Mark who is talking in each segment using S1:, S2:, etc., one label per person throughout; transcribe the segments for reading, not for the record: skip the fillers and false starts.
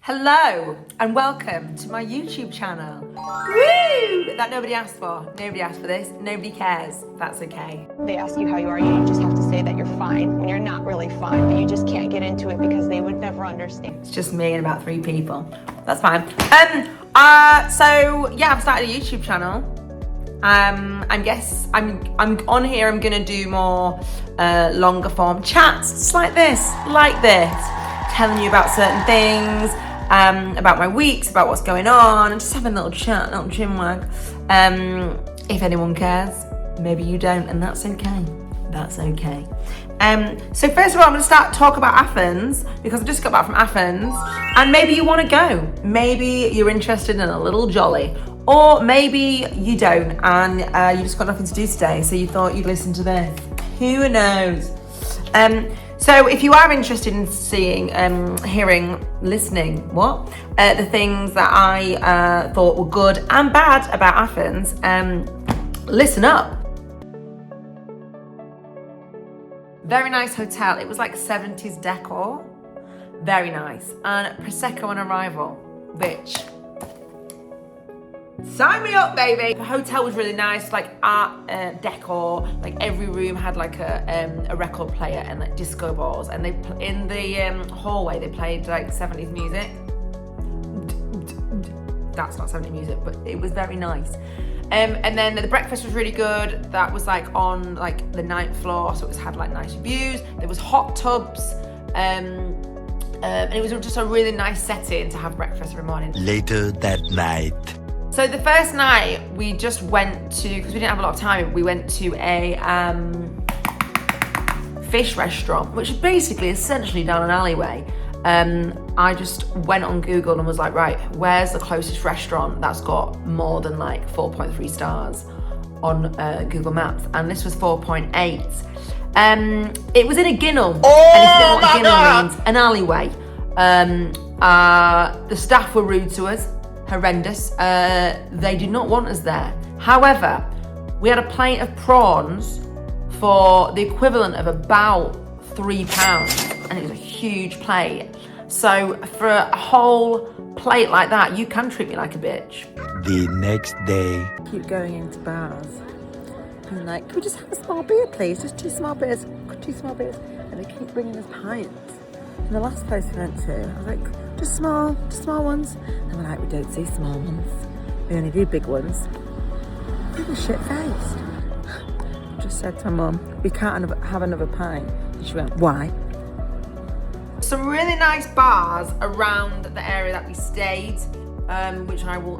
S1: Hello and welcome to my YouTube channel. Woo! That nobody asked for. Nobody asked for this. Nobody cares. That's okay.
S2: They ask you how you are, you just have to say that you're fine when you're not really fine, but you just can't get into it because they would never understand.
S1: It's just me and about 3 people. That's fine. So yeah, I've started a YouTube channel. I'm on here. I'm gonna do more longer form chats, just like this, telling you about certain things. About my weeks, about what's going on, and just having a little chat, a little chinwag. If anyone cares, maybe you don't, and that's okay. That's okay. So first of all, I'm going to start talk about Athens because I just got back from Athens, and maybe you want to go. Maybe you're interested in a little jolly, or maybe you don't, and you just got nothing to do today, so you thought you'd listen to this. Who knows? So if you are interested in seeing, hearing, listening, the things that I thought were good and bad about Athens, listen up. Very nice hotel. It was like 70s decor. Very nice. And Prosecco on arrival, which... sign me up, baby. The hotel was really nice, like art decor. Like every room had like a record player and like disco balls. And they in the hallway they played like 70s music. That's not 70s music, but it was very nice. And then the breakfast was really good. That was like on like the 9th floor, so it had like nice views. There was hot tubs. And it was just a really nice setting to have breakfast every morning.
S3: Later that night.
S1: So the first night we just went to, because we didn't have a lot of time, we went to a fish restaurant, which is basically essentially down an alleyway. I just went on Google and was like, right, where's the closest restaurant that's got more than like 4.3 stars on Google Maps? And this was 4.8. It was in a ginnel.
S3: Oh,
S1: and if you know what a ginnel means, an alleyway. The staff were rude to us. Horrendous. They did not want us there. However, we had a plate of prawns for the equivalent of about £3, and it was a huge plate. So for a whole plate like that, you can treat me like a bitch.
S3: The next day.
S1: Keep going into bars. And like, can we just have a small beer, please? Just 2 small beers. 2 small beers. And they keep bringing us pints. And the last place we went to, I was like, just small ones. And we're like, we don't see small ones. We only do big ones. They were shit-faced. I just said to my mum, we can't have another pint. And she went, why? Some really nice bars around the area that we stayed, which I will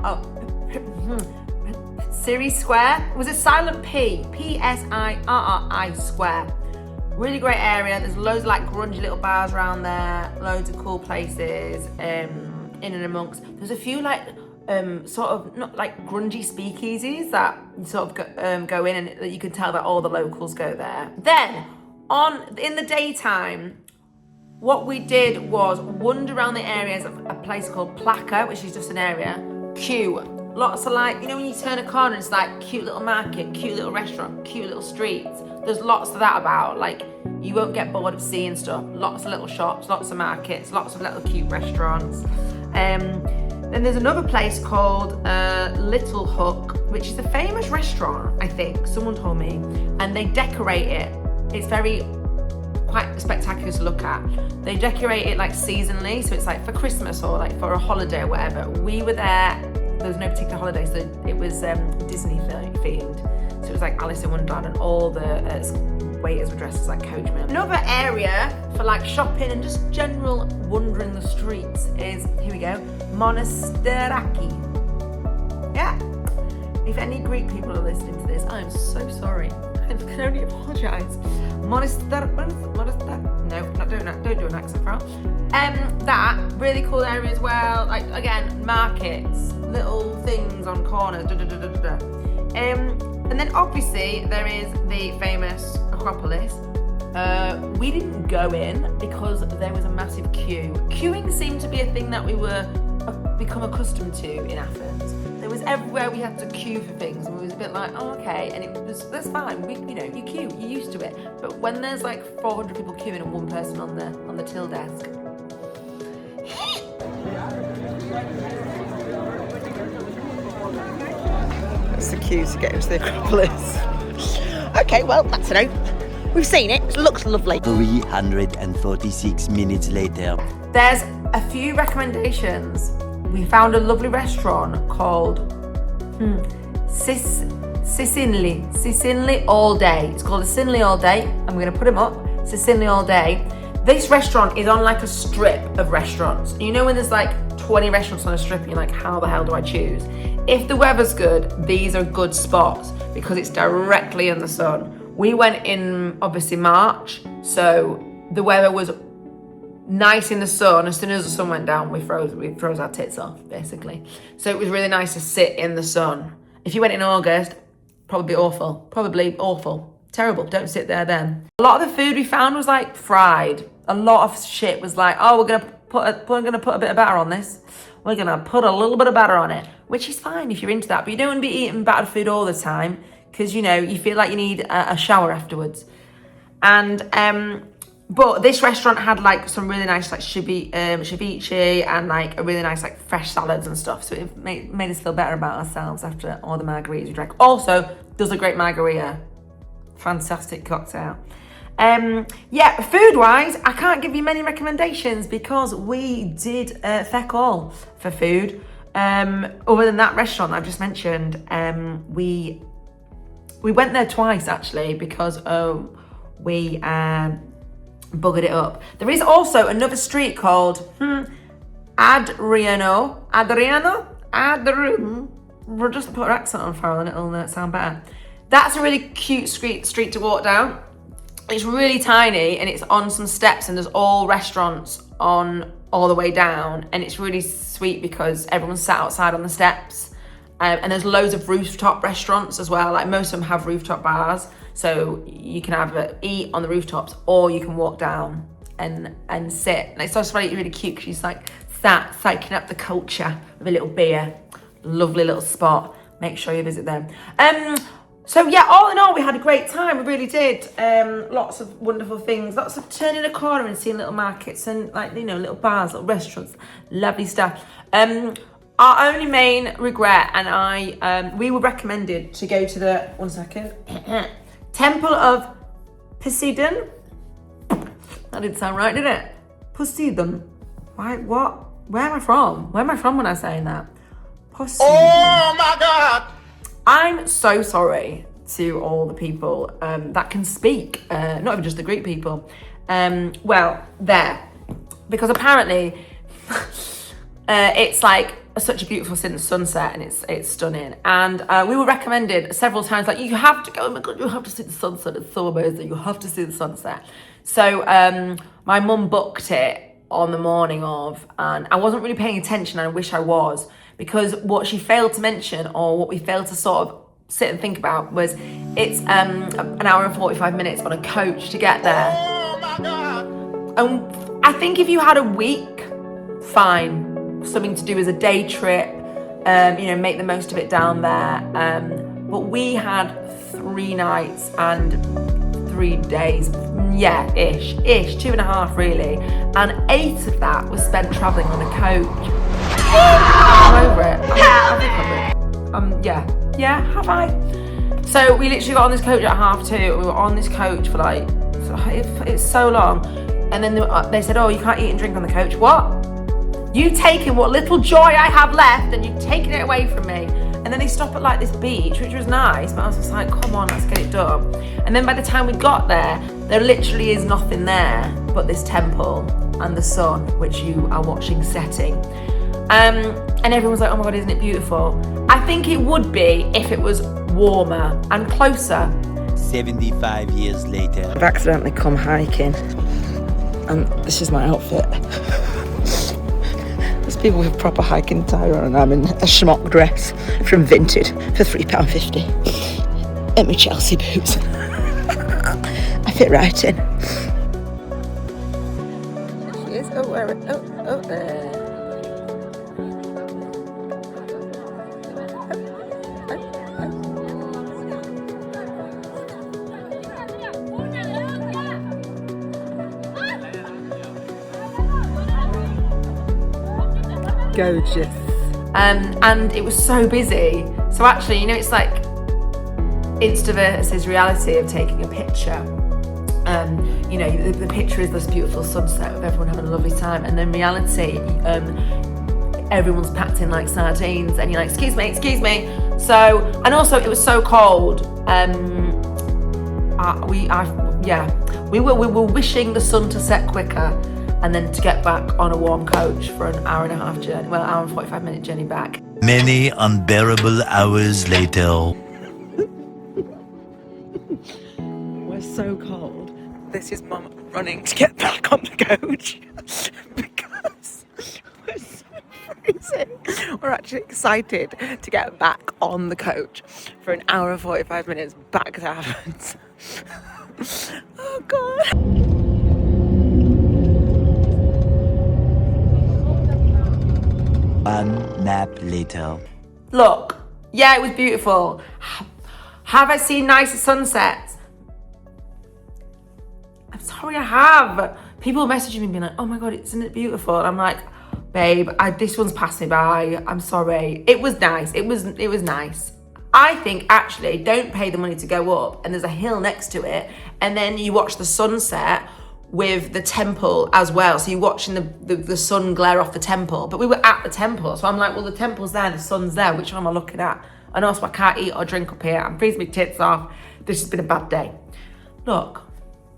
S1: Siri Square. It was a silent P. P-S-I-R-R-I Square. Really great area. There's loads of like grungy little bars around there, loads of cool places in and amongst. There's a few like sort of not like grungy speakeasies that you sort of go in, and you can tell that all the locals go there. Then in the daytime, what we did was wander around the areas of a place called Plaka, which is just an area. Queue. Lots of like, you know when you turn a corner, it's like cute little market, cute little restaurant, cute little streets. There's lots of that about, like you won't get bored of seeing stuff. Lots of little shops, lots of markets, lots of little cute restaurants. Then there's another place called Little Hook, which is a famous restaurant, I think, someone told me. And they decorate it. It's quite spectacular to look at. They decorate it like seasonally, so it's like for Christmas or like for a holiday or whatever. We were there, there was no particular holiday, so it was Disney themed. So it was like Alice in Wonderland, and all the waiters were dressed as like coachmen. Another area for like shopping and just general wandering the streets is, here we go, Monastiraki. Yeah. If any Greek people are listening to this, I'm so sorry. I can only apologise. No, not doing that. Don't do an accent, Carl. That really cool area as well. Like again, markets, little things on corners. And then obviously there is the famous Acropolis. We didn't go in because there was a massive queue. Queuing seemed to be a thing that we were become accustomed to in Athens. There was everywhere we had to queue for things, and we was a bit like, oh okay, and that's fine. You queue, you're used to it. But when there's like 400 people queuing and one person on the till desk,
S4: That's the queue to get into the Acropolis. Okay, well, that's a no. We've seen it. It looks lovely.
S3: 346 minutes later.
S1: There's a few recommendations. We found a lovely restaurant called Sicily All Day. It's called a Sicily All Day. I'm going to put them up. Sicily All Day. This restaurant is on like a strip of restaurants. You know when there's like 20 restaurants on a strip and you're like, how the hell do I choose? If the weather's good, these are good spots because it's directly in the sun. We went in obviously March, so the weather was nice in the sun. As soon as the sun went down, we froze our tits off, basically. So it was really nice to sit in the sun. If you went in August, probably awful. Terrible, don't sit there then. A lot of the food we found was like fried. A lot of shit was like, oh, we're gonna put a bit of batter on this. We're gonna put a little bit of batter on it, which is fine if you're into that, but you don't want to be eating battered food all the time because, you know, you feel like you need a shower afterwards. And, but this restaurant had like some really nice like ceviche and like a really nice like fresh salads and stuff. So it made us feel better about ourselves after all the margaritas we drank. Also, does a great margarita. Fantastic cocktail. Yeah, food-wise, I can't give you many recommendations because we did feck all for food. Other than that restaurant I've just mentioned, we went there twice actually because we buggered it up. There is also another street called Adriano. We'll just put our accent on Farrell and it'll sound better. That's a really cute street to walk down. It's really tiny and it's on some steps and there's all restaurants on all the way down, and it's really sweet because everyone's sat outside on the steps, and there's loads of rooftop restaurants as well. Like most of them have rooftop bars, so you can either eat on the rooftops or you can walk down and sit. And it's also really cute because she's like sat soaking up the culture with a little beer. Lovely little spot. Make sure you visit them. So yeah, all in all, we had a great time. We really did. Lots of wonderful things. Lots of turning a corner and seeing little markets and like, you know, little bars, little restaurants. Lovely stuff. Our only main regret, and we were recommended to go to the, one second, Temple of Poseidon. That didn't sound right, did it? Poseidon. Why, what? Where am I from? Where am I from when I'm saying that? Poseidon.
S5: Oh my God!
S1: I'm so sorry to all the people that can speak, not even just the Greek people. Well, there, because apparently it's like such a beautiful sunset and it's stunning. And we were recommended several times, like, you have to go, oh my God, you have to see the sunset, it's so amazing, you have to see the sunset. So my mum booked it on the morning of, and I wasn't really paying attention, and I wish I was, because what she failed to mention, or what we failed to sort of sit and think about, was it's an hour and 45 minutes on a coach to get there.
S5: Oh my God!
S1: And I think if you had a week, fine, something to do as a day trip, you know, make the most of it down there. But we had 3 nights and 3 days, yeah, ish, 2.5 really, and 8 of that was spent travelling on a coach. I'm over it. Yeah, have I? So we literally got on this coach at 2:30. We were on this coach for like, it's so long. And then they said, oh, you can't eat and drink on the coach. What? You've taken what little joy I have left and you've taken it away from me. And then they stop at like this beach, which was nice, but I was just like, come on, let's get it done. And then by the time we got there literally is nothing there but this temple and the sun, which you are watching setting. And everyone's like, oh my God, isn't it beautiful? I think it would be if it was warmer and closer.
S3: 75 years later.
S4: I've accidentally come hiking, and this is my outfit. There's people with proper hiking attire on, and I'm in a schmock dress from Vinted for £3.50. And my Chelsea boots. I fit right in. There she is. Oh, there. Gorgeous.
S1: and it was so busy. So actually, you know, it's like Insta versus reality of taking a picture. You know, the picture is this beautiful sunset of everyone having a lovely time, and then reality, everyone's packed in like sardines, and you're like, excuse me. So, and also it was so cold. We were wishing the sun to set quicker, and then to get back on a warm coach for an hour and a half journey. Well, hour and 45-minute journey back.
S3: Many unbearable hours later.
S4: We're so cold. This is Mum running to get back on the coach because we're so freezing. We're actually excited to get back on the coach for an hour and 45 minutes back to Athens. Oh God.
S3: One nap later.
S1: Look, yeah, it was beautiful. Have I seen nicer sunsets? I'm sorry, I have. People messaging me being like, oh my God, isn't it beautiful? And I'm like, babe, this one's passed me by. I'm sorry. It was nice. It was nice. I think actually don't pay the money to go up, and there's a hill next to it, and then you watch the sunset with the temple as well. So you're watching the sun glare off the temple. But we were at the temple, so I'm like, well, the temple's there, the sun's there. Which one am I looking at? And also, I can't eat or drink up here. I'm freezing my tits off. This has been a bad day. Look,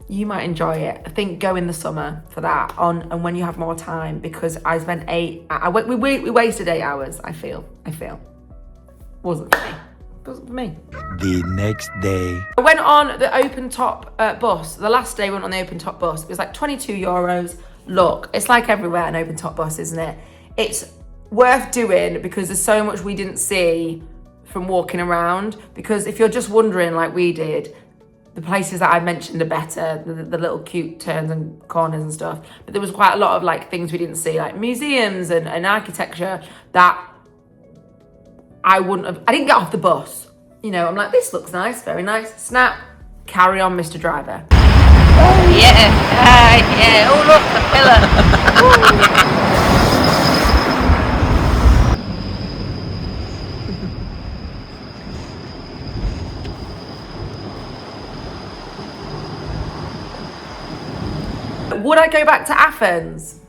S1: you might enjoy it. I think go in the summer for that and when you have more time, because I spent we wasted 8 hours. I feel wasn't for me. It wasn't for me.
S3: The next day.
S1: I went on the open top bus. The last day I went on the open top bus. It was like €22. Look, it's like everywhere an open top bus, isn't it? It's worth doing because there's so much we didn't see from walking around. Because if you're just wondering like we did, the places that I mentioned are better, the little cute turns and corners and stuff. But there was quite a lot of like things we didn't see, like museums and architecture that I didn't get off the bus. You know, I'm like, this looks nice, very nice. Snap, carry on, Mr. Driver. Yeah, oh look, the pillar. Would I go back to Athens?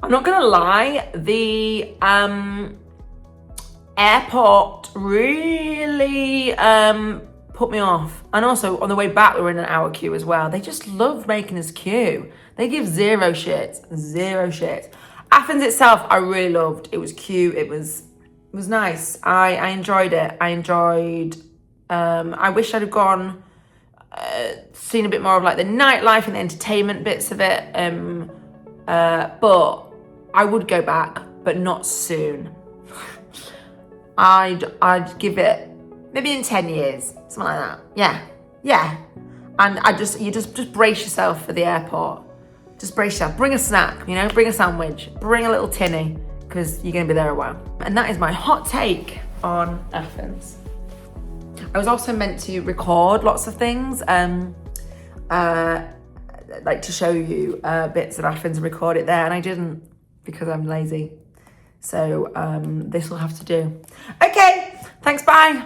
S1: I'm not gonna lie, the airport really put me off. And also on the way back, we were in an hour queue as well. They just love making us queue. They give zero shit. Athens itself, I really loved. It was cute. It was nice. I enjoyed it. I wish I'd have gone. Seen a bit more of like the nightlife and the entertainment bits of it, but I would go back, but not soon. I'd give it maybe in 10 years, something like that. Yeah. And you just brace yourself for the airport. Just brace yourself. Bring a snack, you know, bring a sandwich, bring a little tinny, because you're gonna be there a while. And that is my hot take on Athens. I was also meant to record lots of things, like to show you bits of Athens and record it there, and I didn't because I'm lazy. So this will have to do. Okay, thanks, bye.